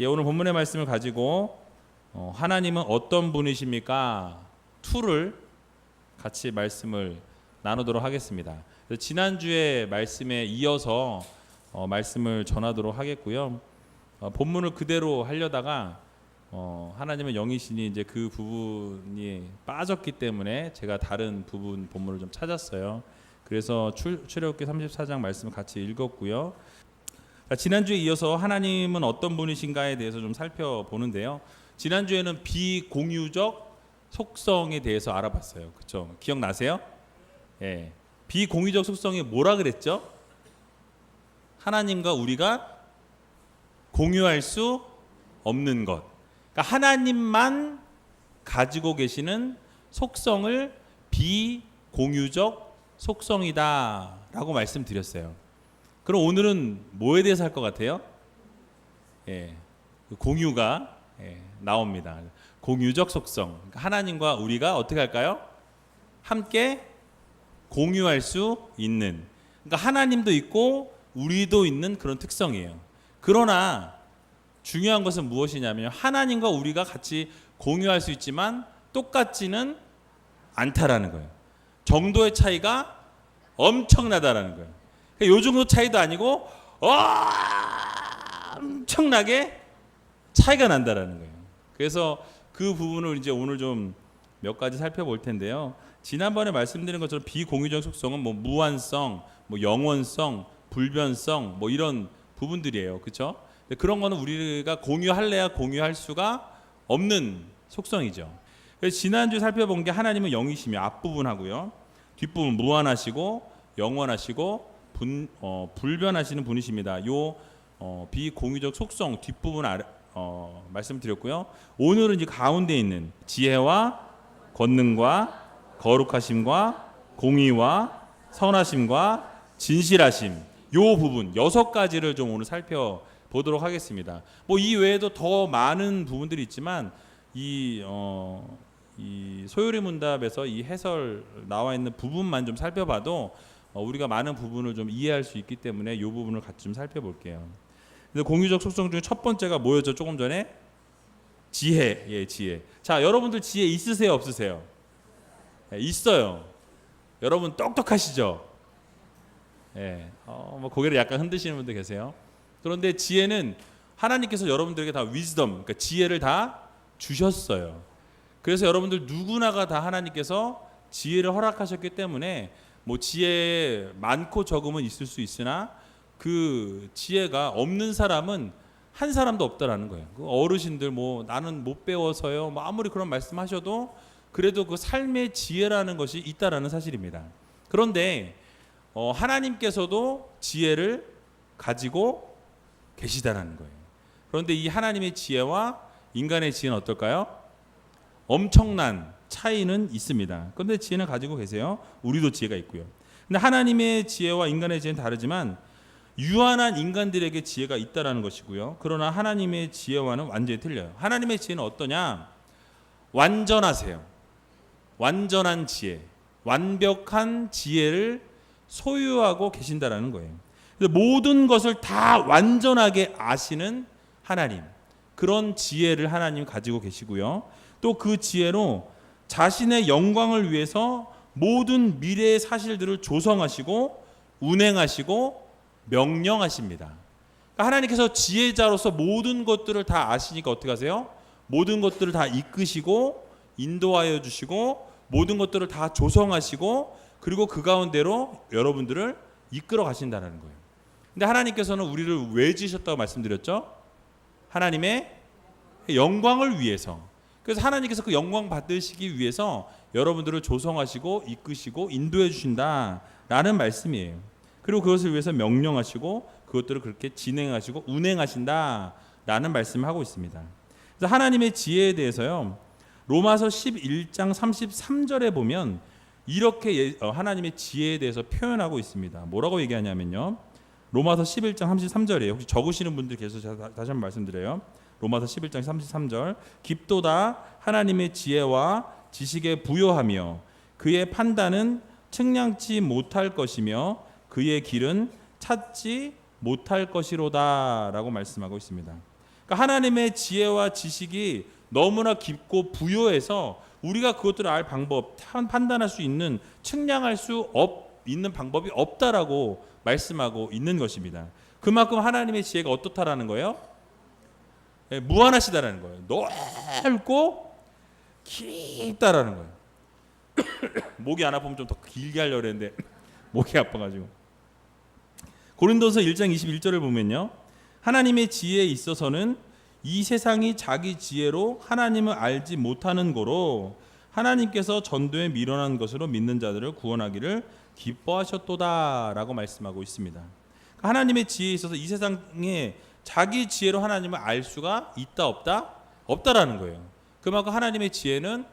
오늘 본문의 말씀을 가지고 하나님은 어떤 분이십니까? 2를 같이 말씀을 나누도록 하겠습니다. 지난주에 말씀에 이어서 말씀을 전하도록 하겠고요. 본문을 그대로 하려다가 하나님은 영이시니 이제 그 부분이 빠졌기 때문에 제가 다른 부분 본문을 좀 찾았어요. 그래서 출애굽기 34장 말씀을 같이 읽었고요. 지난주에 이어서 하나님은 어떤 분이신가에 대해서 좀 살펴보는데요. 지난주에는 비공유적 속성에 대해서 알아봤어요. 그렇죠? 기억나세요? 예. 비공유적 속성이 뭐라 그랬죠? 하나님과 우리가 공유할 수 없는 것. 그러니까 하나님만 가지고 계시는 속성을 비공유적 속성이다라고 말씀드렸어요. 그럼 오늘은 뭐에 대해서 할 것 같아요? 공유가 나옵니다. 공유적 속성. 그러니까 하나님과 우리가 어떻게 할까요? 함께 공유할 수 있는. 그러니까 하나님도 있고 우리도 있는 그런 특성이에요. 그러나 중요한 것은 무엇이냐면 하나님과 우리가 같이 공유할 수 있지만 똑같지는 않다라는 거예요. 정도의 차이가 엄청나다라는 거예요. 요 정도 차이도 아니고 엄청나게 차이가 난다라는 거예요. 그래서 그 부분을 이제 오늘 좀 몇 가지 살펴볼 텐데요. 지난번에 말씀드린 것처럼 비공유적 속성은 뭐 무한성, 뭐 영원성, 불변성 뭐 이런 부분들이에요. 그렇죠? 그런 거는 우리가 공유할래야 공유할 수가 없는 속성이죠. 그래서 지난주 살펴본 게 하나님은 영이시며 앞부분하고요. 뒷부분 무한하시고 영원하시고 불변하시는 분이십니다. 요 비공유적 속성 뒷부분 말씀드렸고요. 오늘은 이제 가운데 있는 지혜와 권능과 거룩하심과 공의와 선하심과 진실하심 요 부분 6가지를 좀 오늘 살펴보도록 하겠습니다. 뭐 이 외에도 더 많은 부분들이 있지만 이 소요리 문답에서 이 해설 나와 있는 부분만 좀 살펴봐도 우리가 많은 부분을 좀 이해할 수 있기 때문에 이 부분을 같이 좀 살펴볼게요. 그래서 공유적 속성 중에 첫 번째가 뭐였죠? 조금 전에 지혜. 지혜. 자, 여러분들 지혜 있으세요, 없으세요? 있어요. 여러분 똑똑하시죠? 뭐 고개를 약간 흔드시는 분들 계세요. 그런데 지혜는 하나님께서 여러분들에게 다 위즈덤, 그러니까 지혜를 다 주셨어요. 그래서 여러분들 누구나가 다 하나님께서 지혜를 허락하셨기 때문에 뭐 지혜 많고 적음은 있을 수 있으나 그 지혜가 없는 사람은 한 사람도 없다라는 거예요. 그 어르신들 뭐 나는 못 배워서요. 뭐 아무리 그런 말씀하셔도 그래도 그 삶의 지혜라는 것이 있다라는 사실입니다. 그런데 하나님께서도 지혜를 가지고 계시다라는 거예요. 그런데 이 하나님의 지혜와 인간의 지혜는 어떨까요? 엄청난 차이는 있습니다. 그런데 지혜는 가지고 계세요. 우리도 지혜가 있고요. 근데 하나님의 지혜와 인간의 지혜는 다르지만 유한한 인간들에게 지혜가 있다라는 것이고요. 그러나 하나님의 지혜와는 완전히 틀려요. 하나님의 지혜는 어떠냐? 완전하세요. 완전한 지혜, 완벽한 지혜를 소유하고 계신다라는 거예요. 그래서 모든 것을 다 완전하게 아시는 하나님, 그런 지혜를 하나님 가지고 계시고요. 또 그 지혜로 자신의 영광을 위해서 모든 미래의 사실들을 조성하시고 운행하시고 명령하십니다. 그러니까 하나님께서 지혜자로서 모든 것들을 다 아시니까 어떻게 하세요? 모든 것들을 다 이끄시고 인도하여 주시고 모든 것들을 다 조성하시고 그리고 그 가운데로 여러분들을 이끌어 가신다는 거예요. 근데 하나님께서는 우리를 왜 지으셨다고 말씀드렸죠? 하나님의 영광을 위해서. 그래서 하나님께서 그 영광 받으시기 위해서 여러분들을 조성하시고 이끄시고 인도해 주신다라는 말씀이에요. 그리고 그것을 위해서 명령하시고 그것들을 그렇게 진행하시고 운행하신다라는 말씀을 하고 있습니다. 그래서 하나님의 지혜에 대해서요. 로마서 11장 33절에 보면 이렇게 하나님의 지혜에 대해서 표현하고 있습니다. 뭐라고 얘기하냐면요. 로마서 11장 33절이에요. 혹시 적으시는 분들 계셔서 제가 다시 한번 말씀드려요. 로마서 11장 33절 깊도다 하나님의 지혜와 지식에 부요하며 그의 판단은 측량치 못할 것이며 그의 길은 찾지 못할 것이로다 라고 말씀하고 있습니다. 그러니까 하나님의 지혜와 지식이 너무나 깊고 부요해서 우리가 그것들을 알 방법, 판단할 수 있는, 측량할 수 있는 방법이 없다라고 말씀하고 있는 것입니다. 그만큼 하나님의 지혜가 어떻다라는 거예요? 예, 무한하시다라는 거예요. 넓고 깊다라는 거예요. 목이 안 아프면 좀 더 길게 하려고 했는데 목이 아파가지고. 고린도서 1장 21절을 보면요, 하나님의 지혜에 있어서는 이 세상이 자기 지혜로 하나님을 알지 못하는 거로 하나님께서 전도에 미련한 것으로 믿는 자들을 구원하기를 기뻐하셨도다라고 말씀하고 있습니다. 하나님의 지혜에 있어서 이 세상에 자기 지혜로 하나님을 알 수가 있다 없다? 없다라는 거예요. 그만큼 하나님의 지혜는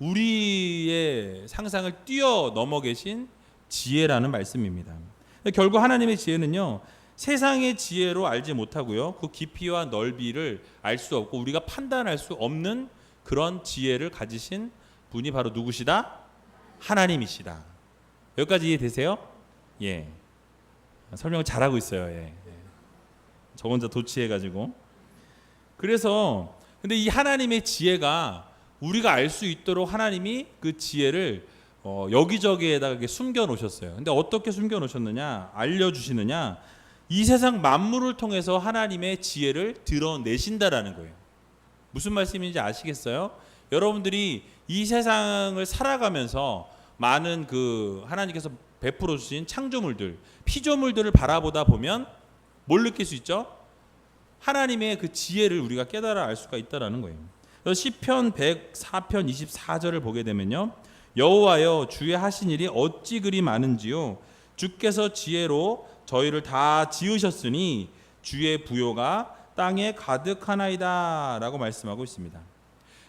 우리의 상상을 뛰어넘어 계신 지혜라는 말씀입니다. 결국 하나님의 지혜는요, 세상의 지혜로 알지 못하고요, 그 깊이와 넓이를 알 수 없고 우리가 판단할 수 없는 그런 지혜를 가지신 분이 바로 누구시다? 하나님이시다. 여기까지 이해되세요? 예. 설명을 잘하고 있어요. 예. 저 혼자 도취해가지고. 그래서 근데 이 하나님의 지혜가 우리가 알 수 있도록 하나님이 그 지혜를 여기저기에다가 숨겨 놓으셨어요. 근데 어떻게 숨겨 놓으셨느냐? 알려주시느냐? 이 세상 만물을 통해서 하나님의 지혜를 드러내신다라는 거예요. 무슨 말씀인지 아시겠어요? 여러분들이 이 세상을 살아가면서 많은 그 하나님께서 베풀어 주신 창조물들, 피조물들을 바라보다 보면 뭘 느낄 수 있죠? 하나님의 그 지혜를 우리가 깨달아 알 수가 있다라는 거예요. 시편 104편 24절을 보게 되면요, 여호와여 주의 하신 일이 어찌 그리 많은지요, 주께서 지혜로 저희를 다 지으셨으니 주의 부요가 땅에 가득하나이다 라고 말씀하고 있습니다.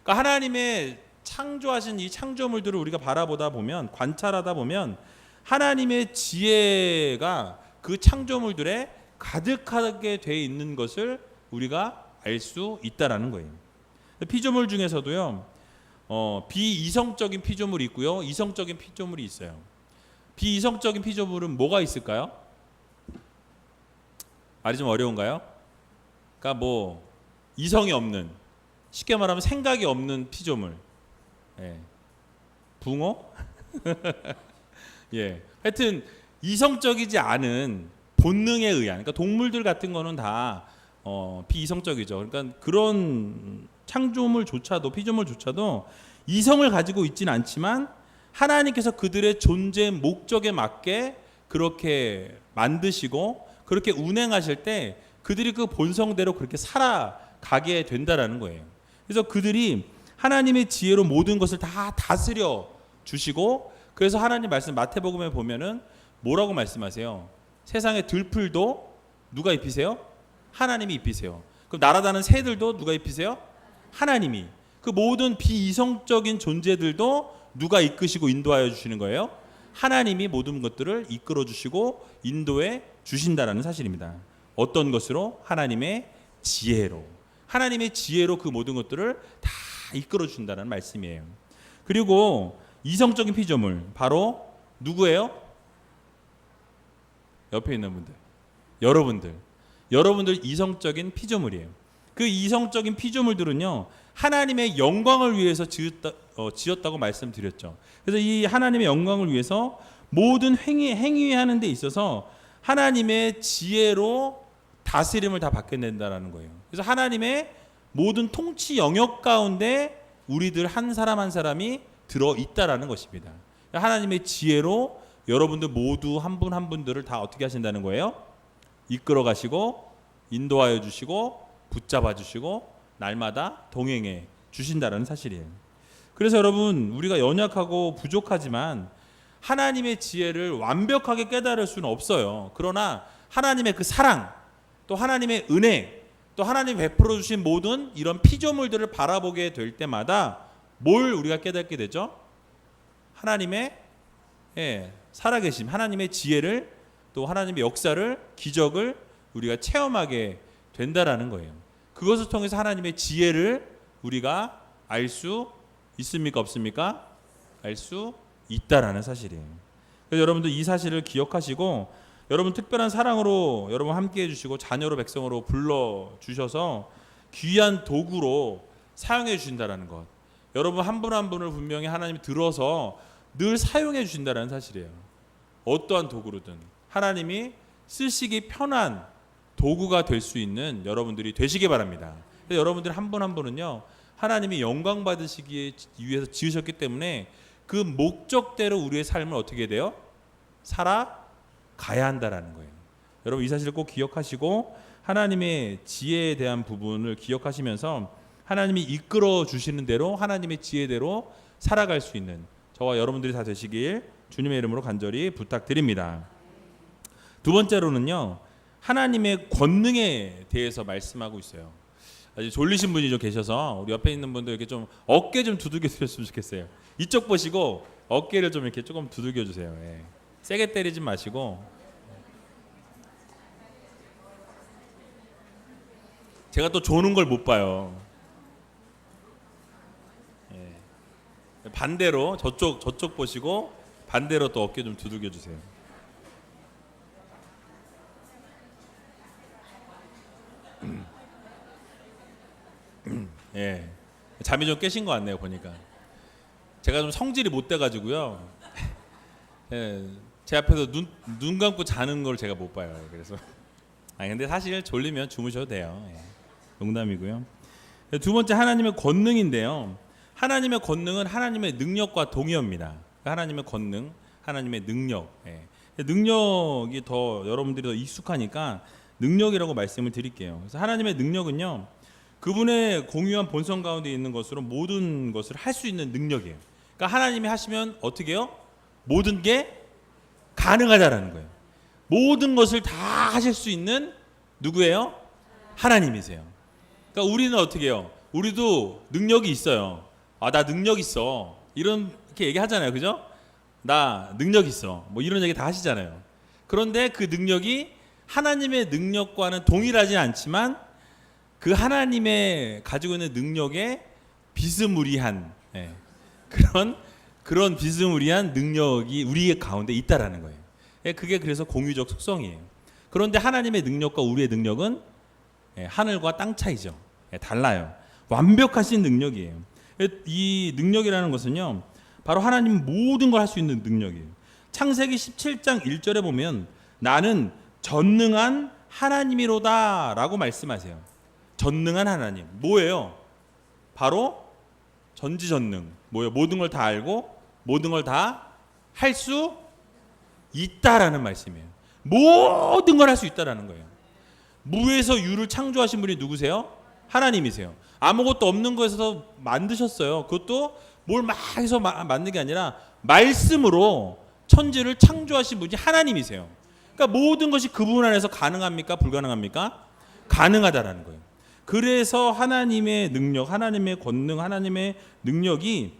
그러니까 하나님의 창조하신 이 창조물들을 우리가 바라보다 보면, 관찰하다 보면 하나님의 지혜가 그 창조물들에 가득하게 되어 있는 것을 우리가 알 수 있다라는 거예요. 피조물 중에서도요, 비이성적인 피조물이 있고요, 이성적인 피조물이 있어요. 비이성적인 피조물은 뭐가 있을까요? 말이 좀 어려운가요? 그러니까 뭐 이성이 없는, 쉽게 말하면 생각이 없는 피조물. 예. 붕어? 예. 하여튼 이성적이지 않은 본능에 의한, 그러니까 동물들 같은 거는 다 비이성적이죠. 그러니까 그런 창조물조차도, 피조물조차도 이성을 가지고 있지는 않지만 하나님께서 그들의 존재 목적에 맞게 그렇게 만드시고 그렇게 운행하실 때 그들이 그 본성대로 그렇게 살아가게 된다라는 거예요. 그래서 그들이 하나님의 지혜로 모든 것을 다 다스려 주시고, 그래서 하나님 말씀 마태복음에 보면은 뭐라고 말씀하세요? 세상의 들풀도 누가 입히세요? 하나님이 입히세요. 그럼 날아다니는 새들도 누가 입히세요? 하나님이. 그 모든 비이성적인 존재들도 누가 이끄시고 인도하여 주시는 거예요? 하나님이 모든 것들을 이끌어 주시고 인도해 주신다라는 사실입니다. 어떤 것으로? 하나님의 지혜로. 하나님의 지혜로 그 모든 것들을 다 이끌어 주신다는 말씀이에요. 그리고 이성적인 피조물, 바로 누구예요? 옆에 있는 분들, 여러분들 이성적인 피조물이에요. 그 이성적인 피조물들은요, 하나님의 영광을 위해서 지었다고 말씀드렸죠. 그래서 이 하나님의 영광을 위해서 모든 행위하는 데 있어서 하나님의 지혜로 다스림을 다 받게 된다라는 거예요. 그래서 하나님의 모든 통치 영역 가운데 우리들 한 사람 한 사람이 들어 있다라는 것입니다. 하나님의 지혜로 여러분들 모두 한 분 한 분들을 다 어떻게 하신다는 거예요? 이끌어 가시고 인도하여 주시고 붙잡아 주시고 날마다 동행해 주신다는 사실이에요. 그래서 여러분, 우리가 연약하고 부족하지만 하나님의 지혜를 완벽하게 깨달을 수는 없어요. 그러나 하나님의 그 사랑, 또 하나님의 은혜, 또 하나님이 베풀어 주신 모든 이런 피조물들을 바라보게 될 때마다 뭘 우리가 깨닫게 되죠? 하나님의 살아계심, 하나님의 지혜를, 또 하나님의 역사를, 기적을 우리가 체험하게 된다라는 거예요. 그것을 통해서 하나님의 지혜를 우리가 알 수 있습니까? 없습니까? 알 수 있다라는 사실이에요. 그래서 여러분들 이 사실을 기억하시고, 여러분 특별한 사랑으로 여러분 함께 해주시고 자녀로 백성으로 불러주셔서 귀한 도구로 사용해 주신다라는 것. 여러분 한 분 한 분을 분명히 하나님이 들어서 늘 사용해 주신다는 사실이에요. 어떠한 도구로든 하나님이 쓰시기 편한 도구가 될 수 있는 여러분들이 되시기 바랍니다. 여러분들 한 분 한 분은요, 하나님이 영광 받으시기 위해서 지으셨기 때문에 그 목적대로 우리의 삶을 어떻게 돼요? 살아가야 한다라는 거예요. 여러분 이 사실을 꼭 기억하시고 하나님의 지혜에 대한 부분을 기억하시면서 하나님이 이끌어 주시는 대로 하나님의 지혜대로 살아갈 수 있는 저와 여러분들이 다 되시길 주님의 이름으로 간절히 부탁드립니다. 두 번째로는요, 하나님의 권능에 대해서 말씀하고 있어요. 아주 졸리신 분이 좀 계셔서 우리 옆에 있는 분들 이렇게 좀 어깨 좀 두들겨 주셨으면 좋겠어요. 이쪽 보시고 어깨를 좀 이렇게 조금 두들겨 주세요. 예. 세게 때리지 마시고. 제가 또 조는 걸 못 봐요. 예. 반대로 저쪽 보시고 반대로 또 어깨 좀 두들겨 주세요. 예, 잠이 좀 깨신 것 같네요 보니까. 제가 좀 성질이 못 돼가지고요. 예, 제 앞에서 눈 감고 자는 걸 제가 못 봐요. 그래서 근데 사실 졸리면 주무셔도 돼요. 예, 농담이고요. 두 번째 하나님의 권능인데요. 하나님의 권능은 하나님의 능력과 동의어입니다. 하나님의 권능, 하나님의 능력. 예. 능력이 더 여러분들이 더 익숙하니까 능력이라고 말씀을 드릴게요. 그래서 하나님의 능력은요, 그분의 공유한 본성 가운데 있는 것으로 모든 것을 할 수 있는 능력이에요. 그러니까 하나님이 하시면 어떻게 해요? 모든 게 가능하다라는 거예요. 모든 것을 다 하실 수 있는 누구예요? 하나님이세요. 그러니까 우리는 어떻게 해요? 우리도 능력이 있어요. 나 능력 있어. 이렇게 얘기하잖아요. 그죠? 나 능력 있어. 뭐 이런 얘기 다 하시잖아요. 그런데 그 능력이 하나님의 능력과는 동일하지 않지만 그 하나님의 가지고 있는 능력에 비스무리한 그런 비스무리한 능력이 우리 가운데 있다라는 거예요. 그게 그래서 공유적 속성이에요. 그런데 하나님의 능력과 우리의 능력은 하늘과 땅 차이죠. 달라요. 완벽하신 능력이에요. 이 능력이라는 것은요, 바로 하나님 모든 걸 할 수 있는 능력이에요. 창세기 17장 1절에 보면 나는 전능한 하나님이로다 라고 말씀하세요. 전능한 하나님 뭐예요? 바로 전지전능. 뭐예요? 모든 걸 다 알고 모든 걸 다 할 수 있다라는 말씀이에요. 모든 걸 할 수 있다라는 거예요. 무에서 유를 창조하신 분이 누구세요? 하나님이세요. 아무것도 없는 것에서 만드셨어요. 그것도 뭘 막 해서 만든 게 아니라 말씀으로 천지를 창조하신 분이 하나님이세요. 그러니까 모든 것이 그분 안에서 가능합니까? 불가능합니까? 가능하다라는 거예요. 그래서 하나님의 능력, 하나님의 권능, 하나님의 능력이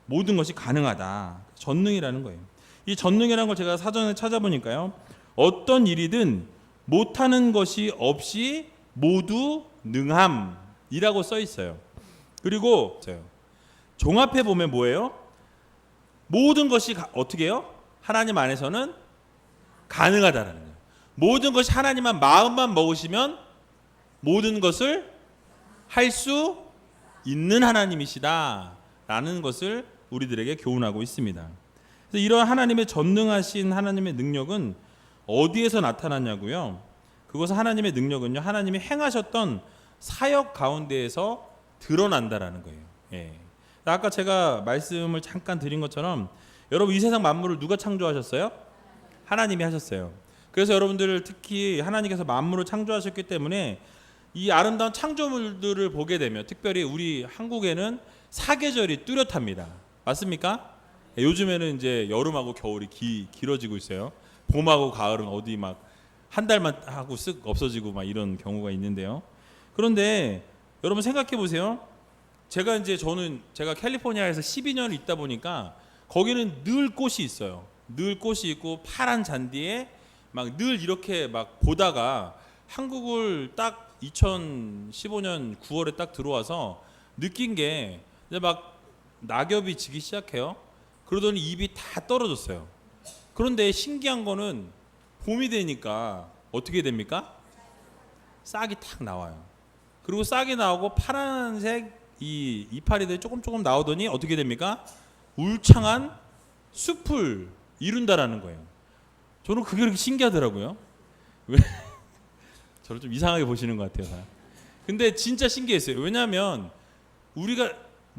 모든 것이 가능하다. 전능이라는 거예요. 이 전능이라는 걸 제가 사전에 찾아보니까요, 어떤 일이든 못하는 것이 없이 모두 능함이라고 써 있어요. 그리고 종합해 보면 뭐예요? 모든 것이 어떻게 해요? 하나님 안에서는 가능하다라는 거예요. 모든 것이 하나님만 마음만 먹으시면 모든 것을 할 수 있는 하나님이시다라는 것을 우리들에게 교훈하고 있습니다. 그래서 이런 하나님의 전능하신 하나님의 능력은 어디에서 나타났냐고요? 그것은 하나님의 능력은요, 하나님이 행하셨던 사역 가운데에서 드러난다라는 거예요. 예. 아까 제가 말씀을 잠깐 드린 것처럼 여러분 이 세상 만물을 누가 창조하셨어요? 하나님이 하셨어요. 그래서 여러분들 특히 하나님께서 만물을 창조하셨기 때문에 이 아름다운 창조물들을 보게 되면 특별히 우리 한국에는 사계절이 뚜렷합니다. 맞습니까? 요즘에는 이제 여름하고 겨울이 길어지고 있어요. 봄하고 가을은 어디 막 한 달만 하고 쓱 없어지고 막 이런 경우가 있는데요. 그런데 여러분 생각해 보세요. 제가 캘리포니아에서 12년을 있다 보니까 거기는 늘 꽃이 있어요. 늘 꽃이 있고 파란 잔디에 막 늘 이렇게 막 보다가 한국을 딱 2015년 9월에 딱 들어와서 느낀 게 이제 막 낙엽이 지기 시작해요. 그러더니 잎이 다 떨어졌어요. 그런데 신기한 거는 봄이 되니까 어떻게 됩니까? 싹이 탁 나와요. 그리고 싹이 나오고 파란색 이 이파리들이 조금 나오더니 어떻게 됩니까? 울창한 숲을 이룬다라는 거예요. 저는 그게 그렇게 신기하더라고요. 왜? 저를 좀 이상하게 보시는 것 같아요. 근데 진짜 신기했어요. 왜냐하면 우리가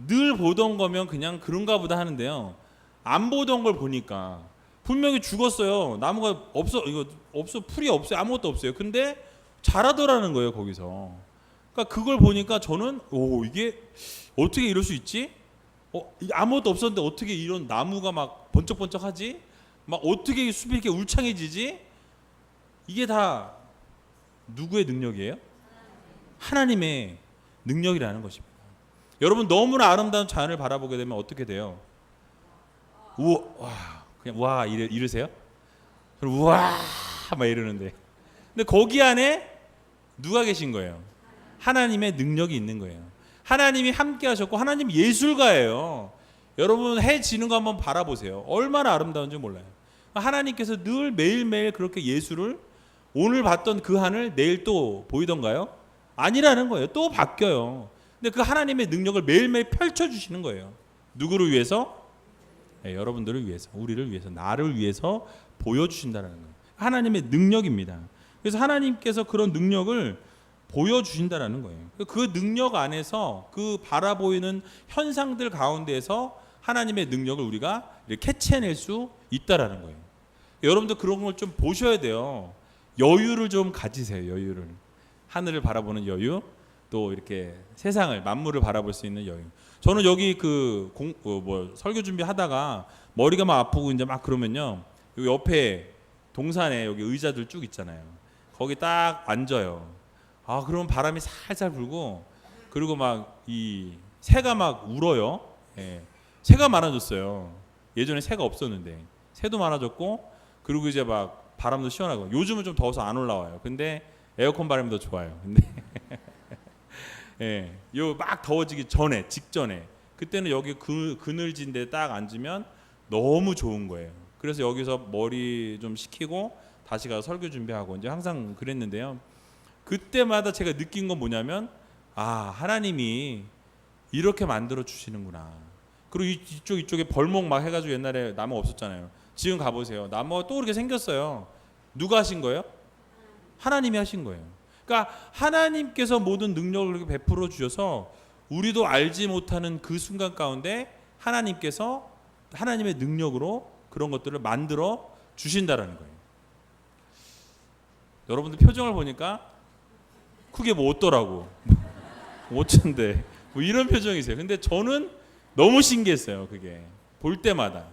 늘 보던 거면 그냥 그런가 보다 하는데요. 안 보던 걸 보니까 분명히 죽었어요. 나무가 없어, 이거 없어, 풀이 없어요. 아무것도 없어요. 근데 자라더라는 거예요, 거기서. 그러니까 그걸 보니까 저는 이게 어떻게 이럴 수 있지? 이게 아무것도 없었는데 어떻게 이런 나무가 막 번쩍번쩍하지? 막 어떻게 이 숲이 이렇게 울창해지지? 이게 다 누구의 능력이에요? 하나님의 능력이라는 것입니다. 여러분 너무나 아름다운 자연을 바라보게 되면 어떻게 돼요? 우와, 그냥 와 이러세요? 저는 우와 막 이러는데, 근데 거기 안에 누가 계신 거예요? 하나님의 능력이 있는 거예요. 하나님이 함께 하셨고 하나님 예술가예요. 여러분 해 지는 거 한번 바라보세요. 얼마나 아름다운지 몰라요. 하나님께서 늘 매일매일 그렇게 예술을, 오늘 봤던 그 하늘 내일 또 보이던가요? 아니라는 거예요. 또 바뀌어요. 근데 그 하나님의 능력을 매일매일 펼쳐주시는 거예요. 누구를 위해서? 네, 여러분들을 위해서, 우리를 위해서, 나를 위해서 보여주신다는 거예요. 하나님의 능력입니다. 그래서 하나님께서 그런 능력을 보여주신다는 거예요. 그 능력 안에서 그 바라보이는 현상들 가운데에서 하나님의 능력을 우리가 캐치해낼 수 있다라는 거예요. 여러분들 그런 걸 좀 보셔야 돼요. 여유를 좀 가지세요. 여유를. 하늘을 바라보는 여유, 또 이렇게 세상을, 만물을 바라볼 수 있는 여유. 저는 여기 설교 준비하다가 머리가 막 아프고 이제 막 그러면요, 여기 옆에 동산에 여기 의자들 쭉 있잖아요. 거기 딱 앉아요. 그러면 바람이 살살 불고, 그리고 막 이 새가 막 울어요. 예. 새가 많아졌어요. 예전에 새가 없었는데 새도 많아졌고, 그리고 이제 막 바람도 시원하고, 요즘은 좀 더워서 안 올라와요. 근데 에어컨 바람이 더 좋아요. 근데 예, 요 막 더워지기 전에, 직전에, 그때는 여기 그늘진데 딱 앉으면 너무 좋은 거예요. 그래서 여기서 머리 좀 식히고 다시 가서 설교 준비하고 이제 항상 그랬는데요. 그때마다 제가 느낀 건 뭐냐면, 하나님이 이렇게 만들어 주시는구나. 그리고 이쪽에 벌목 막 해가지고, 옛날에 나무 없었잖아요. 지금 가보세요. 나무가 또 그렇게 생겼어요. 누가 하신 거예요? 하나님이 하신 거예요. 그러니까 하나님께서 모든 능력을 그렇게 베풀어 주셔서 우리도 알지 못하는 그 순간 가운데 하나님께서 하나님의 능력으로 그런 것들을 만들어 주신다라는 거예요. 여러분들 표정을 보니까 그게 뭐 어떠라고 어쩐데 뭐 이런 표정이세요. 근데 저는 너무 신기했어요. 그게 볼 때마다,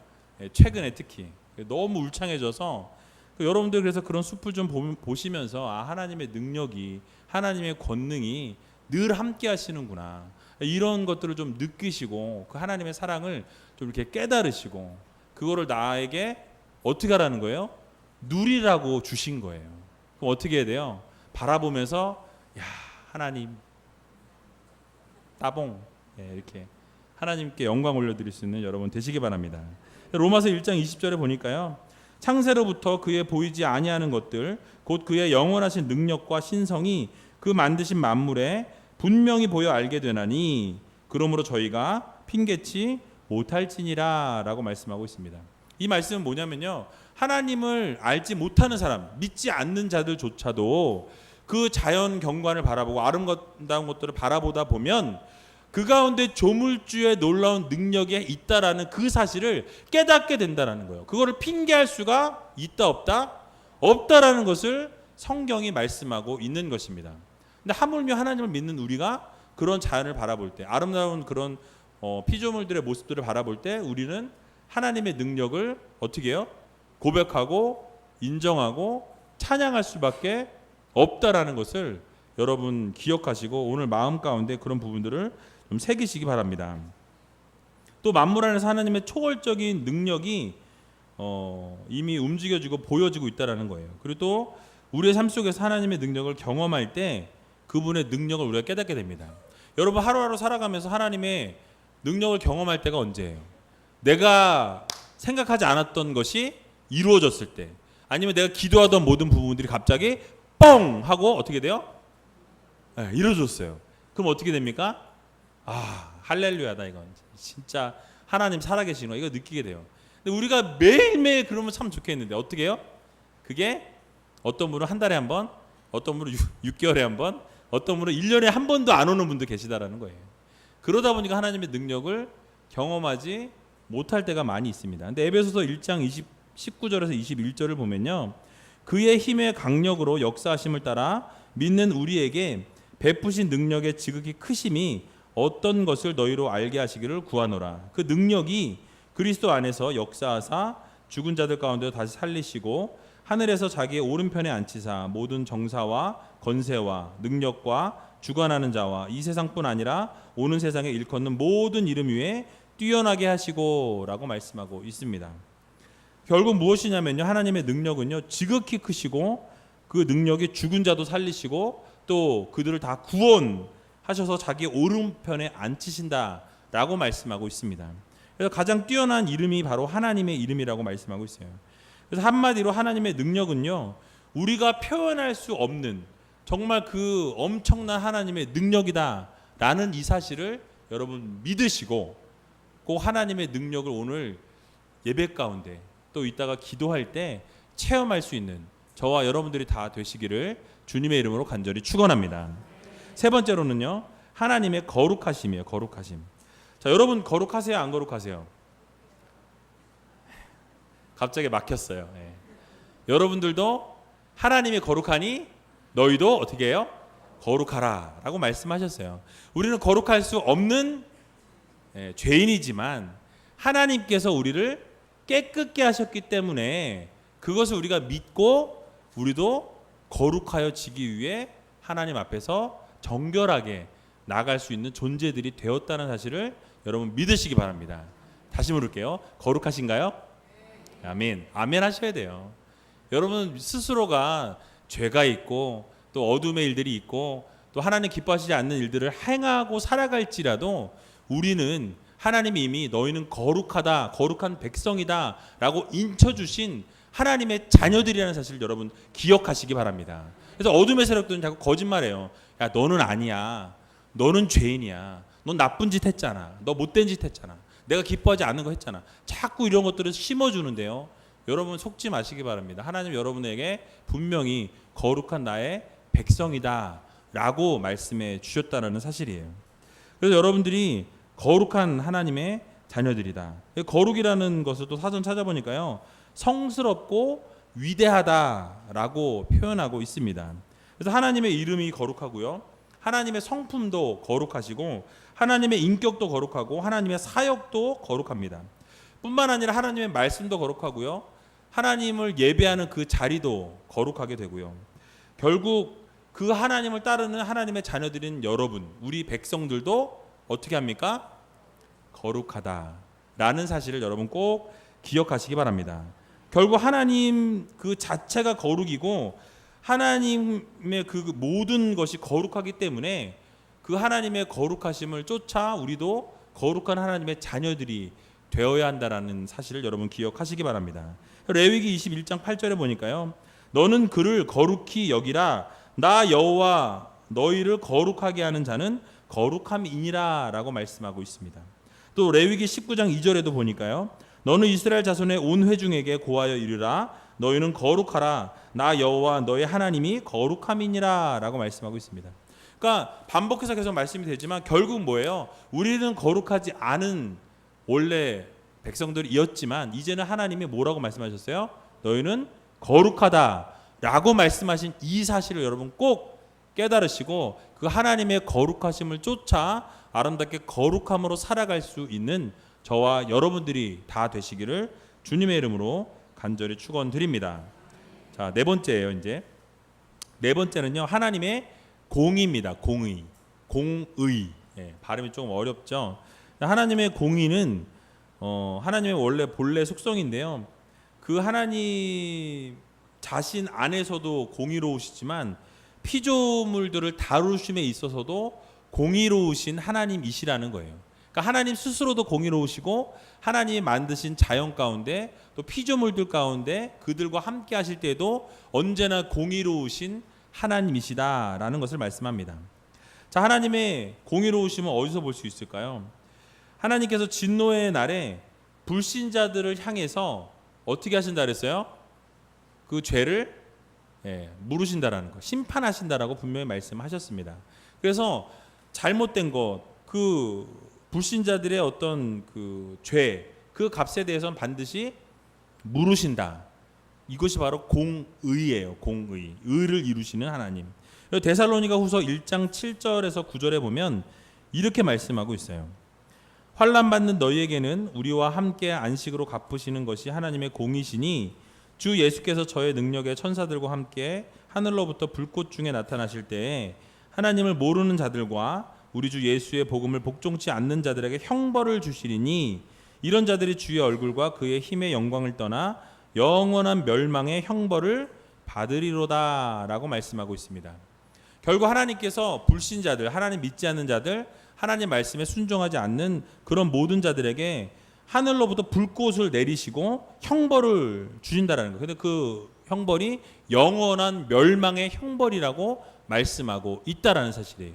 최근에 특히 너무 울창해져서, 여러분들 그래서 그런 숲을 좀 보시면서 하나님의 능력이, 하나님의 권능이 늘 함께 하시는구나, 이런 것들을 좀 느끼시고 그 하나님의 사랑을 좀 이렇게 깨달으시고 그거를 나에게 어떻게 하라는 거예요? 누리라고 주신 거예요. 그럼 어떻게 해야 돼요? 바라보면서 하나님 따봉, 이렇게 하나님께 영광 올려드릴 수 있는 여러분 되시기 바랍니다. 로마서 1장 20절에 보니까요, 창세로부터 그의 보이지 아니하는 것들 곧 그의 영원하신 능력과 신성이 그 만드신 만물에 분명히 보여 알게 되나니 그러므로 저희가 핑계치 못할지니라 라고 말씀하고 있습니다. 이 말씀은 뭐냐면요, 하나님을 알지 못하는 사람, 믿지 않는 자들조차도 그 자연 경관을 바라보고 아름다운 것들을 바라보다 보면 그 가운데 조물주의 놀라운 능력이 있다라는 그 사실을 깨닫게 된다라는 거예요. 그거를 핑계할 수가 있다 없다? 없다라는 것을 성경이 말씀하고 있는 것입니다. 근데 하물며 하나님을 믿는 우리가 그런 자연을 바라볼 때, 아름다운 그런 피조물들의 모습들을 바라볼 때 우리는 하나님의 능력을 어떻게 해요? 고백하고 인정하고 찬양할 수밖에 없다라는 것을 여러분 기억하시고 오늘 마음 가운데 그런 부분들을 좀 새기시기 바랍니다. 또 만물 안에서 하나님의 초월적인 능력이 이미 움직여지고 보여지고 있다라는 거예요. 그리고 또 우리의 삶 속에서 하나님의 능력을 경험할 때 그분의 능력을 우리가 깨닫게 됩니다. 여러분 하루하루 살아가면서 하나님의 능력을 경험할 때가 언제예요? 내가 생각하지 않았던 것이 이루어졌을 때, 아니면 내가 기도하던 모든 부분들이 갑자기 뻥 하고 어떻게 돼요? 이루어졌어요. 그럼 어떻게 됩니까? 할렐루야다 이건. 진짜 하나님 살아계시는 거 이거 느끼게 돼요. 근데 우리가 매일매일 그러면 참 좋겠는데 어떻게 해요? 그게 어떤 분은 한 달에 한 번, 어떤 분은 6개월에 한 번, 어떤 분은 1년에 한 번도 안 오는 분도 계시다라는 거예요. 그러다 보니까 하나님의 능력을 경험하지 못할 때가 많이 있습니다. 근데 에베소서 1장 19절에서 21절을 보면요. 그의 힘의 강력으로 역사하심을 따라 믿는 우리에게 베푸신 능력의 지극히 크심이 어떤 것을 너희로 알게 하시기를 구하노라. 그 능력이 그리스도 안에서 역사하사 죽은 자들 가운데 다시 살리시고 하늘에서 자기의 오른편에 앉히사 모든 정사와 권세와 능력과 주관하는 자와 이 세상뿐 아니라 오는 세상에 일컫는 모든 이름 위에 뛰어나게 하시고 라고 말씀하고 있습니다. 결국 무엇이냐면요, 하나님의 능력은요 지극히 크시고 그 능력이 죽은 자도 살리시고 또 그들을 다 구원하셔서 자기 오른편에 앉히신다라고 말씀하고 있습니다. 그래서 가장 뛰어난 이름이 바로 하나님의 이름이라고 말씀하고 있어요. 그래서 한마디로 하나님의 능력은요 우리가 표현할 수 없는 정말 그 엄청난 하나님의 능력이다라는 이 사실을 여러분 믿으시고 그 하나님의 능력을 오늘 예배 가운데 또 이따가 기도할 때 체험할 수 있는 저와 여러분들이 다 되시기를 주님의 이름으로 간절히 축원합니다. 세 번째로는요 하나님의 거룩하심이에요. 거룩하심. 자, 여러분 거룩하세요? 안 거룩하세요? 갑자기 막혔어요. 네. 여러분들도 하나님이 거룩하니 너희도 어떻게 해요? 거룩하라 라고 말씀하셨어요. 우리는 거룩할 수 없는 죄인이지만 하나님께서 우리를 깨끗게 하셨기 때문에 그것을 우리가 믿고 우리도 거룩하여지기 위해 하나님 앞에서 정결하게 나갈 수 있는 존재들이 되었다는 사실을 여러분 믿으시기 바랍니다. 다시 물을게요. 거룩하신가요? 아멘. 아멘 하셔야 돼요. 여러분 스스로가 죄가 있고 또 어둠의 일들이 있고 또 하나님 기뻐하시지 않는 일들을 행하고 살아갈지라도 우리는 하나님이 이미 너희는 거룩하다, 거룩한 백성이다 라고 인쳐주신 하나님의 자녀들이라는 사실을 여러분 기억하시기 바랍니다. 그래서 어둠의 세력들은 자꾸 거짓말해요. 야 너는 아니야. 너는 죄인이야. 넌 나쁜 짓 했잖아. 너 못된 짓 했잖아. 내가 기뻐하지 않는 거 했잖아. 자꾸 이런 것들을 심어주는데요. 여러분 속지 마시기 바랍니다. 하나님 여러분에게 분명히 거룩한 나의 백성이다 라고 말씀해 주셨다는 사실이에요. 그래서 여러분들이 거룩한 하나님의 자녀들이다. 거룩이라는 것을 또 사전 찾아보니까요. 성스럽고 위대하다라고 표현하고 있습니다. 그래서 하나님의 이름이 거룩하고요. 하나님의 성품도 거룩하시고 하나님의 인격도 거룩하고 하나님의 사역도 거룩합니다. 뿐만 아니라 하나님의 말씀도 거룩하고요. 하나님을 예배하는 그 자리도 거룩하게 되고요. 결국 그 하나님을 따르는 하나님의 자녀들인 여러분, 우리 백성들도 어떻게 합니까? 거룩하다라는 사실을 여러분 꼭 기억하시기 바랍니다. 결국 하나님 그 자체가 거룩이고 하나님의 그 모든 것이 거룩하기 때문에 그 하나님의 거룩하심을 쫓아 우리도 거룩한 하나님의 자녀들이 되어야 한다라는 사실을 여러분 기억하시기 바랍니다. 레위기 21장 8절에 보니까요. 너는 그를 거룩히 여기라. 나 여호와 너희를 거룩하게 하는 자는 거룩함이니라 라고 말씀하고 있습니다. 또 레위기 19장 2절에도 보니까요. 너는 이스라엘 자손의 온 회중에게 고하여 이르라. 너희는 거룩하라. 나 여호와 너희 하나님이 거룩함이니라 라고 말씀하고 있습니다. 그러니까 반복해서 계속 말씀이 되지만 결국 뭐예요? 우리는 거룩하지 않은 원래 백성들이었지만 이제는 하나님이 뭐라고 말씀하셨어요? 너희는 거룩하다라고 말씀하신 이 사실을 여러분 꼭 깨달으시고 그 하나님의 거룩하심을 쫓아 아름답게 거룩함으로 살아갈 수 있는 저와 여러분들이 다 되시기를 주님의 이름으로 간절히 축원드립니다. 자, 네 번째예요. 이제 네 번째는요. 하나님의 공의입니다. 공의. 발음이 조금 어렵죠. 하나님의 공의는 하나님의 원래 본래 속성인데요. 그 하나님 자신 안에서도 공의로우시지만 피조물들을 다루심에 있어서도 공의로우신 하나님이시라는 거예요. 그러니까 하나님 스스로도 공의로우시고 하나님이 만드신 자연 가운데 또 피조물들 가운데 그들과 함께 하실 때에도 언제나 공의로우신 하나님이시다라는 것을 말씀합니다. 자, 하나님의 공의로우심은 어디서 볼 수 있을까요? 하나님께서 진노의 날에 불신자들을 향해서 어떻게 하신다 그랬어요? 그 죄를 물으신다라는 거, 심판하신다라고 분명히 말씀하셨습니다. 그래서 잘못된 것, 그 불신자들의 어떤 그 죄, 그 값에 대해서는 반드시 물으신다. 이것이 바로 공의예요. 공의, 의를 이루시는 하나님. 데살로니가 후서 1장 7절에서 9절에 보면 이렇게 말씀하고 있어요. 환난 받는 너희에게는 우리와 함께 안식으로 갚으시는 것이 하나님의 공이시니 주 예수께서 저의 능력의 천사들과 함께 하늘로부터 불꽃 중에 나타나실 때에 하나님을 모르는 자들과 우리 주 예수의 복음을 복종치 않는 자들에게 형벌을 주시리니 이런 자들이 주의 얼굴과 그의 힘의 영광을 떠나 영원한 멸망의 형벌을 받으리로다라고 말씀하고 있습니다. 결국 하나님께서 불신자들, 하나님 믿지 않는 자들, 하나님 말씀에 순종하지 않는 그런 모든 자들에게 하늘로부터 불꽃을 내리시고 형벌을 주신다라는 거예요. 근데 그 형벌이 영원한 멸망의 형벌이라고 말씀하고 있다라는 사실이에요.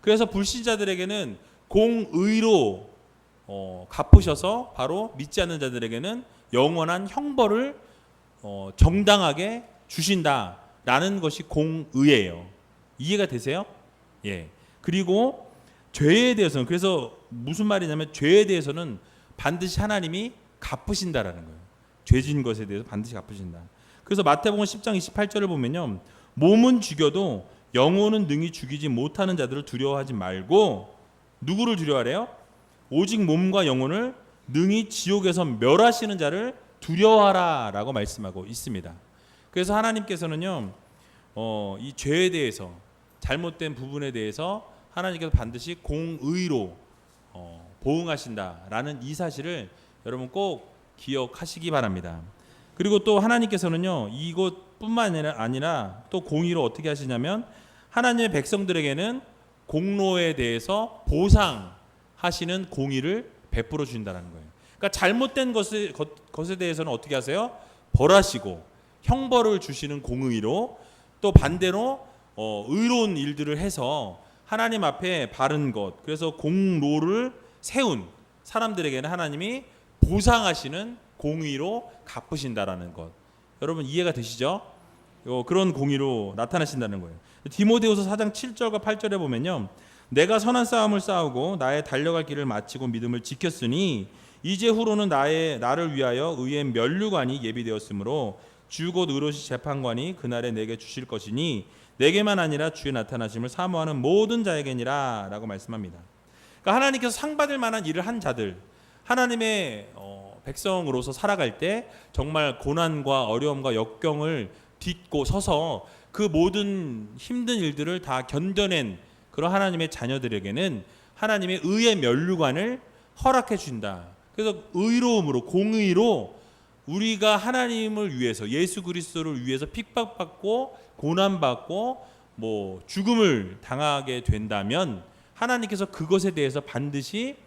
그래서 불신자들에게는 공의로 갚으셔서 바로 믿지 않는 자들에게는 영원한 형벌을 정당하게 주신다라는 것이 공의예요. 이해가 되세요? 예. 그리고 죄에 대해서는, 그래서 무슨 말이냐면 죄에 대해서는 반드시 하나님이 갚으신다라는 거예요. 죄진 것에 대해서 반드시 갚으신다. 그래서 마태복음 10장 28절을 보면요, 몸은 죽여도 영혼은 능히 죽이지 못하는 자들을 두려워하지 말고 누구를 두려워하래요? 오직 몸과 영혼을 능히 지옥에서 멸하시는 자를 두려워하라라고 말씀하고 있습니다. 그래서 하나님께서는요, 이 죄에 대해서, 잘못된 부분에 대해서 하나님께서 반드시 공의로 보응하신다라는 이 사실을 여러분 꼭 기억하시기 바랍니다. 그리고 또 하나님께서는요, 이것뿐만 아니라 또 공의로 어떻게 하시냐면 하나님의 백성들에게는 공로에 대해서 보상하시는 공의를 베풀어 주신다는 거예요. 그러니까 잘못된 것에 대해서는 어떻게 하세요? 벌하시고 형벌을 주시는 공의로, 또 반대로 의로운 일들을 해서 하나님 앞에 바른 것, 그래서 공로를 세운 사람들에게는 하나님이 보상하시는 공의로 갚으신다라는 것. 여러분 이해가 되시죠? 그런 공의로 나타나신다는 거예요. 디모데후서 4장 7절과 8절에 보면요, 내가 선한 싸움을 싸우고 나의 달려갈 길을 마치고 믿음을 지켰으니 이제 후로는 나를 위하여 의의 면류관이 예비되었으므로 주 곧 의로시 재판관이 그날에 내게 주실 것이니 내게만 아니라 주의 나타나심을 사모하는 모든 자에게니라 라고 말씀합니다. 그러니까 하나님께서 상 받을 만한 일을 한 자들, 하나님의 백성으로서 살아갈 때 정말 고난과 어려움과 역경을 딛고 서서 그 모든 힘든 일들을 다 견뎌낸 그런 하나님의 자녀들에게는 하나님의 의의 면류관을 허락해 준다. 그래서 의로움으로, 공의로 우리가 하나님을 위해서, 예수 그리스도를 위해서 핍박받고 고난받고 죽음을 당하게 된다면 하나님께서 그것에 대해서 반드시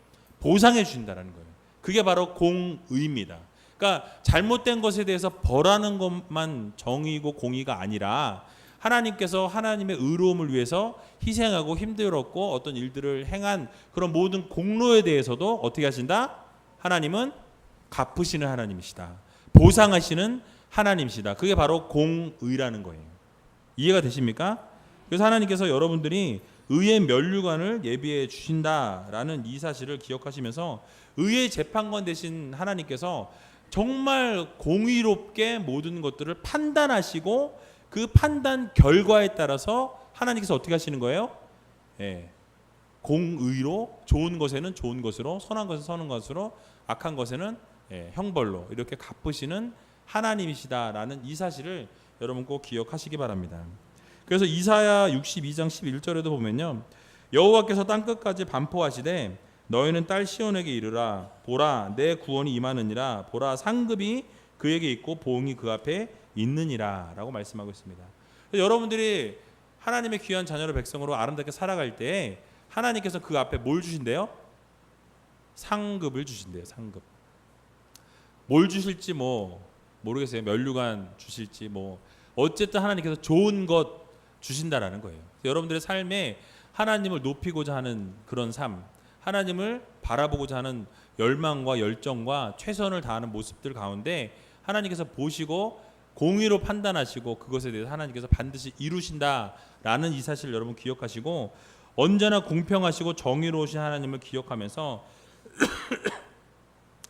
보상해 주신다는 거예요. 그게 바로 공의입니다. 그러니까 잘못된 것에 대해서 벌하는 것만 정의고 공의가 아니라 하나님께서 하나님의 의로움을 위해서 희생하고 힘들었고 어떤 일들을 행한 그런 모든 공로에 대해서도 어떻게 하신다? 하나님은 갚으시는 하나님이시다. 보상하시는 하나님이시다. 그게 바로 공의라는 거예요. 이해가 되십니까? 그래서 하나님께서 여러분들이 의의 면류관을 예비해 주신다라는 이 사실을 기억하시면서 의의 재판관 되신 하나님께서 정말 공의롭게 모든 것들을 판단하시고 그 판단 결과에 따라서 하나님께서 어떻게 하시는 거예요? 공의로 좋은 것에는 좋은 것으로, 선한 것에는 선한 것으로, 악한 것에는 형벌로 이렇게 갚으시는 하나님이시다라는 이 사실을 여러분 꼭 기억하시기 바랍니다. 그래서 이사야 62장 11절에도 보면요, 여호와께서 땅끝까지 반포하시되 너희는 딸 시온에게 이르라. 보라, 내 구원이 임하느니라. 보라, 상급이 그에게 있고 보응이 그 앞에 있느니라 라고 말씀하고 있습니다. 여러분들이 하나님의 귀한 자녀로 백성으로 아름답게 살아갈 때 하나님께서 그 앞에 뭘 주신대요? 상급을 주신대요. 상급. 뭘 주실지 모르겠어요. 면류관 주실지 어쨌든 하나님께서 좋은 것 주신다라는 거예요. 여러분들의 삶에 하나님을 높이고자 하는 그런 삶, 하나님을 바라보고자 하는 열망과 열정과 최선을 다하는 모습들 가운데 하나님께서 보시고 공의로 판단하시고 그것에 대해서 하나님께서 반드시 이루신다라는 이 사실을 여러분 기억하시고, 언제나 공평하시고 정의로우신 하나님을 기억하면서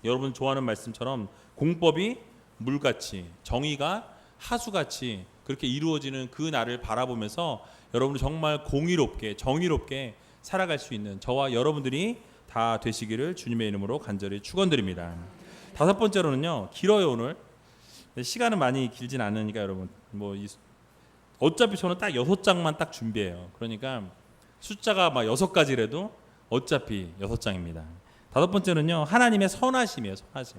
여러분 좋아하는 말씀처럼 공법이 물같이, 정의가 하수같이 그렇게 이루어지는 그 날을 바라보면서 여러분은 정말 공의롭게 정의롭게 살아갈 수 있는 저와 여러분들이 다 되시기를 주님의 이름으로 간절히 축원드립니다. 다섯 번째로는요, 길어요. 오늘 시간은 많이 길진 않으니까 여러분 어차피 저는 딱 6장만 딱 준비해요. 그러니까 숫자가 막 6가지라도 어차피 6장입니다. 다섯 번째는요, 하나님의 선하심이에요. 선하심.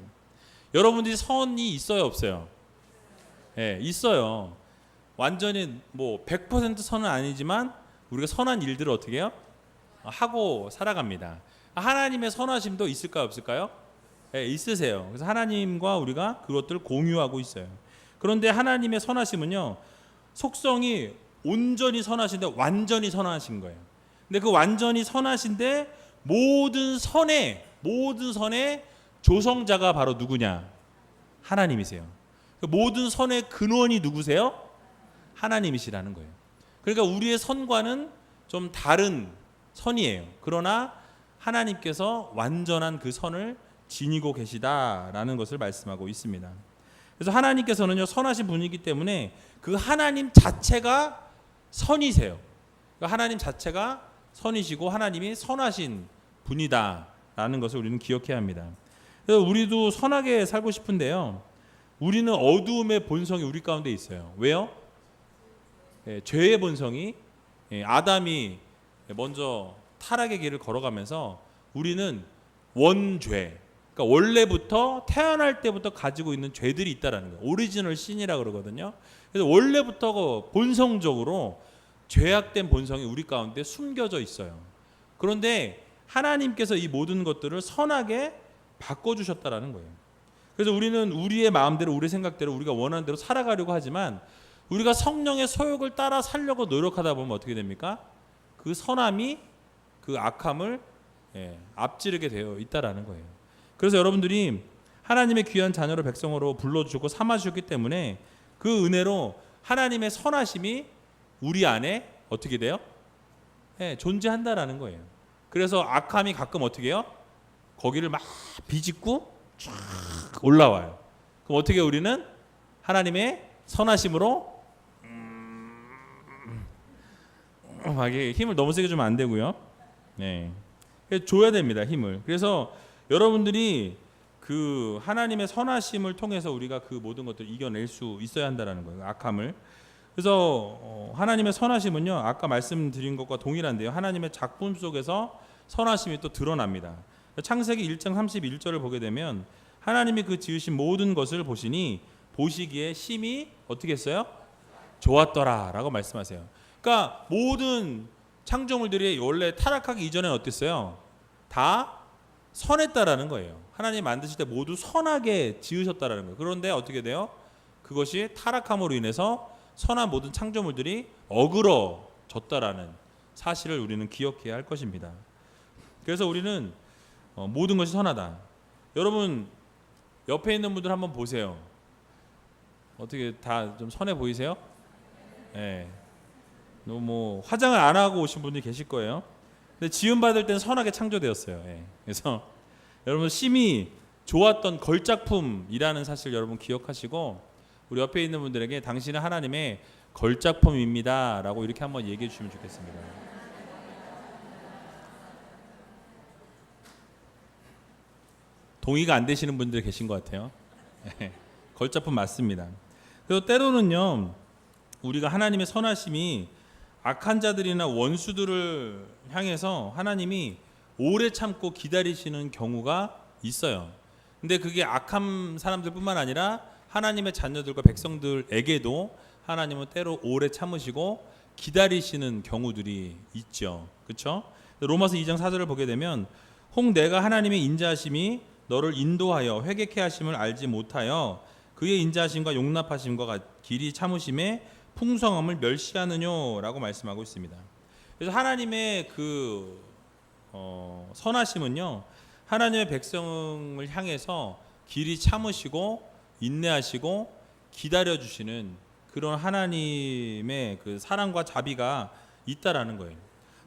여러분들이 선이 있어요, 없어요? 예, 있어요. 완전히 100% 선은 아니지만 우리가 선한 일들을 어떻게 해요? 하고 살아갑니다. 하나님의 선하심도 있을까요, 없을까요? 예, 있으세요. 그래서 하나님과 우리가 그것들을 공유하고 있어요. 그런데 하나님의 선하심은요, 속성이 온전히 선하신데 완전히 선하신 거예요. 근데 그 완전히 선하신데 모든 선의 조성자가 바로 누구냐? 하나님이세요. 모든 선의 근원이 누구세요? 하나님이시라는 거예요. 그러니까 우리의 선과는 좀 다른 선이에요. 그러나 하나님께서 완전한 그 선을 지니고 계시다라는 것을 말씀하고 있습니다. 그래서 하나님께서는요, 선하신 분이기 때문에 그 하나님 자체가 선이세요. 그러니까 하나님 자체가 선이시고 하나님이 선하신 분이다라는 것을 우리는 기억해야 합니다. 그래서 우리도 선하게 살고 싶은데요, 우리는 어두움의 본성이 우리 가운데 있어요. 왜요? 죄의 본성이, 아담이 먼저 타락의 길을 걸어가면서 우리는 원죄, 그러니까 원래부터 태어날 때부터 가지고 있는 죄들이 있다라는 거예요. 오리지널 신이라 그러거든요. 그래서 원래부터 본성적으로 죄악된 본성이 우리 가운데 숨겨져 있어요. 그런데 하나님께서 이 모든 것들을 선하게 바꿔주셨다라는 거예요. 그래서 우리는 우리의 마음대로, 우리 생각대로, 우리가 원하는 대로 살아가려고 하지만 우리가 성령의 소욕을 따라 살려고 노력하다 보면 어떻게 됩니까? 그 선함이 그 악함을 앞지르게 되어 있다라는 거예요. 그래서 여러분들이 하나님의 귀한 자녀로 백성으로 불러주셨고 삼아주셨기 때문에 그 은혜로 하나님의 선하심이 우리 안에 어떻게 돼요? 존재한다라는 거예요. 그래서 악함이 가끔 어떻게 해요? 거기를 막 비집고 쫙 올라와요. 그럼 어떻게 우리는 하나님의 선하심으로 힘을 너무 세게 주면 안 되고요. 줘야 됩니다, 힘을. 그래서 여러분들이 그 하나님의 선하심을 통해서 우리가 그 모든 것들을 이겨낼 수 있어야 한다는 거예요, 악함을. 그래서 하나님의 선하심은요, 아까 말씀드린 것과 동일한데요, 하나님의 작품 속에서 선하심이 또 드러납니다. 창세기 1장 31절을 보게 되면 하나님이 그 지으신 모든 것을 보시니 보시기에 심히 어떻게 했어요? 좋았더라 라고 말씀하세요. 그러니까 모든 창조물들이 원래 타락하기 이전에 어땠어요? 다 선했다라는 거예요. 하나님 만드실 때 모두 선하게 지으셨다라는 거예요. 그런데 어떻게 돼요? 그것이 타락함으로 인해서 선한 모든 창조물들이 어그러졌다라는 사실을 우리는 기억해야 할 것입니다. 그래서 우리는 모든 것이 선하다. 여러분 옆에 있는 분들 한번 보세요. 어떻게 다 좀 선해 보이세요? 화장을 안 하고 오신 분들이 계실 거예요. 근데 지음 받을 때는 선하게 창조되었어요. 그래서 여러분 심히 좋았던 걸작품이라는 사실 여러분 기억하시고, 우리 옆에 있는 분들에게 당신은 하나님의 걸작품입니다라고 이렇게 한번 얘기해 주시면 좋겠습니다. 동의가 안 되시는 분들 계신 것 같아요. 걸작품 맞습니다. 그리고 때로는요, 우리가 하나님의 선하심이 악한 자들이나 원수들을 향해서 하나님이 오래 참고 기다리시는 경우가 있어요. 근데 그게 악한 사람들뿐만 아니라 하나님의 자녀들과 백성들에게도 하나님은 때로 오래 참으시고 기다리시는 경우들이 있죠. 그렇죠? 로마서 2장 4절을 보게 되면 혹 내가 하나님의 인자하심이 너를 인도하여 회개케 하심을 알지 못하여 그의 인자하심과 용납하심과 길이 참으심에 풍성함을 멸시하느냐라고 말씀하고 있습니다. 그래서 하나님의 그 선하심은요, 하나님의 백성을 향해서 길이 참으시고 인내하시고 기다려주시는 그런 하나님의 그 사랑과 자비가 있다라는 거예요.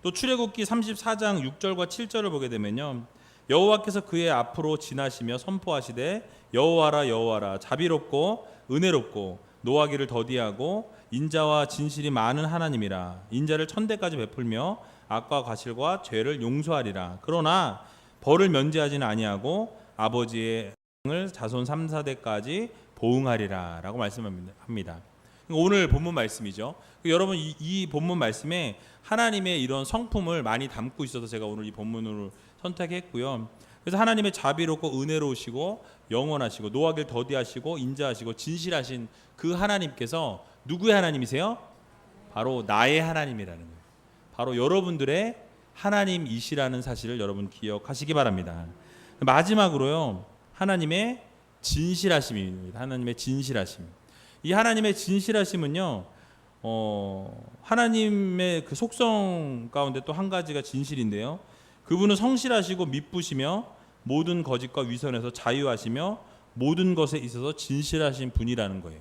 또 출애굽기 34장 6절과 7절을 보게 되면요, 여호와께서 그의 앞으로 지나시며 선포하시되 여호와라 여호와라 자비롭고 은혜롭고 노하기를 더디하고 인자와 진실이 많은 하나님이라. 인자를 천대까지 베풀며 악과 과실과 죄를 용서하리라. 그러나 벌을 면제하지는 아니하고 아버지의 을 자손 3, 4대까지 보응하리라 라고 말씀합니다. 오늘 본문 말씀이죠. 여러분 이 본문 말씀에 하나님의 이런 성품을 많이 담고 있어서 제가 오늘 이 본문으로 선택했고요. 그래서 하나님의 자비롭고 은혜로우시고 영원하시고 노하기를 더디하시고 인자하시고 진실하신 그 하나님께서 누구의 하나님이세요? 바로 나의 하나님이라는 거예요. 바로 여러분들의 하나님이시라는 사실을 여러분 기억하시기 바랍니다. 마지막으로요, 하나님의 진실하심입니다. 하나님의 진실하심. 이 하나님의 진실하심은요, 하나님의 그 속성 가운데 또 한 가지가 진실인데요. 그분은 성실하시고 미쁘시며 모든 거짓과 위선에서 자유하시며 모든 것에 있어서 진실하신 분이라는 거예요.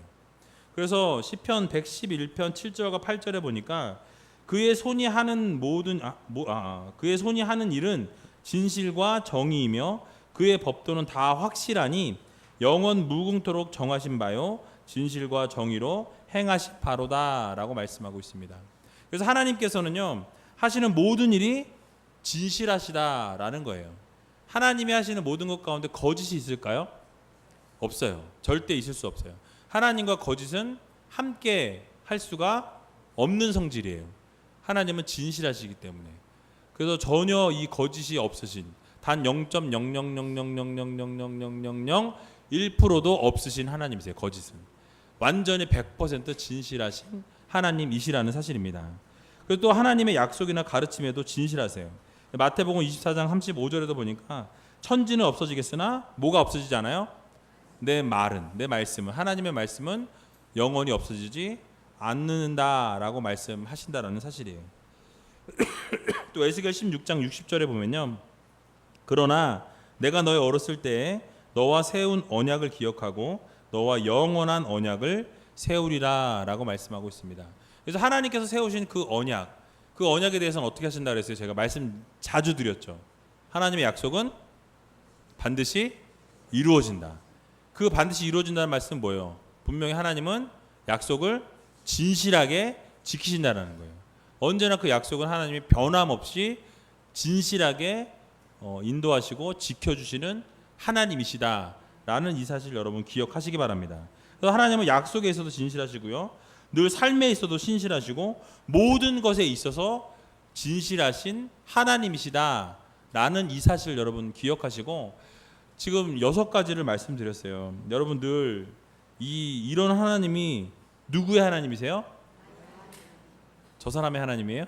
그래서 시편 111편 7절과 8절에 보니까 그의 손이 하는 그의 손이 하는 일은 진실과 정의이며 그의 법도는 다 확실하니 영원 무궁토록 정하신 바요 진실과 정의로 행하실 바로다라고 말씀하고 있습니다. 그래서 하나님께서는요, 하시는 모든 일이 진실하시다라는 거예요. 하나님이 하시는 모든 것 가운데 거짓이 있을까요? 없어요. 절대 있을 수 없어요. 하나님과 거짓은 함께 할 수가 없는 성질이에요. 하나님은 진실하시기 때문에. 그래서 전혀 이 거짓이 없으신, 단 0.00000000001%도 없으신 하나님이세요. 거짓은 완전히 100% 진실하신 하나님이시라는 사실입니다. 그리고 또 하나님의 약속이나 가르침에도 진실하세요. 마태복음 24장 35절에도 보니까 천지는 없어지겠으나 뭐가 없어지잖아요? 내 말은, 내 말씀은, 하나님의 말씀은 영원히 없어지지 않는다라고 말씀하신다라는 사실이에요. 또 에스겔 16장 60절에 보면요, 그러나 내가 너의 어렸을 때에 너와 세운 언약을 기억하고 너와 영원한 언약을 세우리라 라고 말씀하고 있습니다. 그래서 하나님께서 세우신 그 언약에 대해서는 어떻게 하신다 그랬어요? 제가 말씀 자주 드렸죠. 하나님의 약속은 반드시 이루어진다. 그 반드시 이루어진다는 말씀은 뭐예요? 분명히 하나님은 약속을 진실하게 지키신다는 거예요. 언제나 그 약속은 하나님이 변함없이 진실하게 인도하시고 지켜주시는 하나님이시다라는 이 사실 여러분 기억하시기 바랍니다. 그래서 하나님은 약속에 있어도 진실하시고요, 늘 삶에 있어도 신실하시고 모든 것에 있어서 진실하신 하나님이시다라는 이 사실 여러분 기억하시고, 지금 6가지를 말씀드렸어요. 여러분 늘 이런 하나님이 누구의 하나님이세요? 저 사람의 하나님이에요?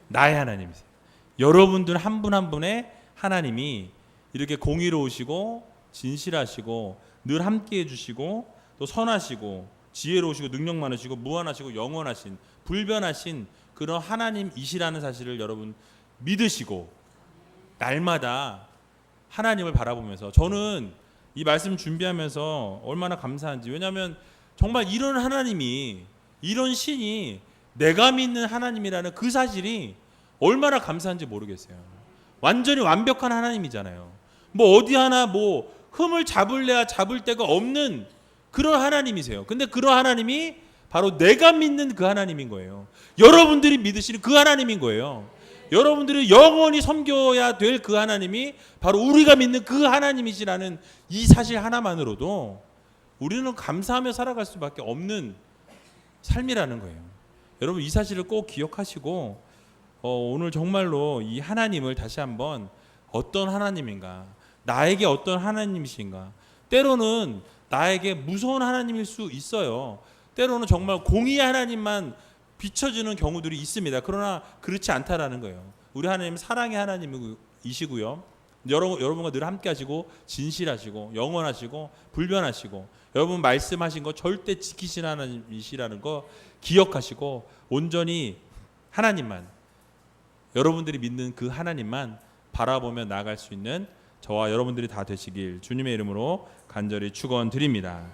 나의 하나님이세요. 여러분들 한 분 한 분의 하나님이 이렇게 공의로우시고 진실하시고 늘 함께해 주시고 또 선하시고 지혜로우시고 능력 많으시고 무한하시고 영원하신 불변하신 그런 하나님이시라는 사실을 여러분 믿으시고 날마다 하나님을 바라보면서, 저는 이 말씀 준비하면서 얼마나 감사한지, 왜냐하면 정말 이런 하나님이, 이런 신이 내가 믿는 하나님이라는 그 사실이 얼마나 감사한지 모르겠어요. 완전히 완벽한 하나님이잖아요. 뭐 어디 하나 뭐 흠을 잡을래야 잡을 데가 없는 그런 하나님이세요. 근데 그런 하나님이 바로 내가 믿는 그 하나님인 거예요. 여러분들이 믿으시는 그 하나님인 거예요. 여러분들이 영원히 섬겨야 될 그 하나님이 바로 우리가 믿는 그 하나님이시라는 이 사실 하나만으로도 우리는 감사하며 살아갈 수밖에 없는 삶이라는 거예요. 여러분 이 사실을 꼭 기억하시고 오늘 정말로 이 하나님을 다시 한번 어떤 하나님인가, 나에게 어떤 하나님이신가, 때로는 나에게 무서운 하나님일 수 있어요. 때로는 정말 공의의 하나님만 비춰주는 경우들이 있습니다. 그러나 그렇지 않다라는 거예요. 우리 하나님은 사랑의 하나님이시고요, 여러분과 늘 함께 하시고 진실하시고 영원하시고 불변하시고 여러분 말씀하신 거 절대 지키신 하나님이시라는 거 기억하시고 온전히 하나님만, 여러분들이 믿는 그 하나님만 바라보며 나아갈 수 있는 저와 여러분들이 다 되시길 주님의 이름으로 간절히 축원드립니다.